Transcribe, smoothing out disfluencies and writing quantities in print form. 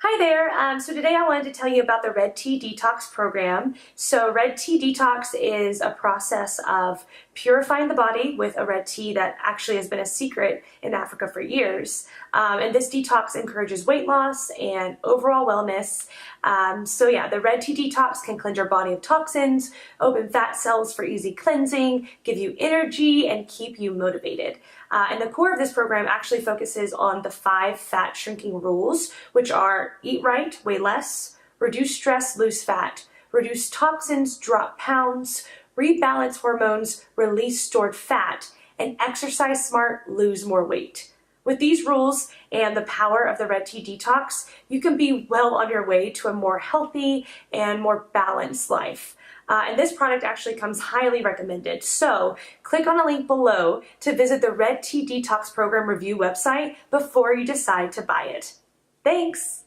Hi there. So today I wanted to tell you about the Red Tea Detox program. So Red Tea Detox is a process of purifying the body with a red tea that actually has been a secret in Africa for years. And this detox encourages weight loss and overall wellness. The Red Tea Detox can cleanse your body of toxins, open fat cells for easy cleansing, give you energy, and keep you motivated. And the core of this program actually focuses on the 5 fat shrinking rules, which are eat right, weigh less, reduce stress, lose fat, reduce toxins, drop pounds, rebalance hormones, release stored fat, and exercise smart, lose more weight. With these rules and the power of the Red Tea Detox, you can be well on your way to a more healthy and more balanced life. And this product actually comes highly recommended. So click on a link below to visit the Red Tea Detox Program review website before you decide to buy it. Thanks!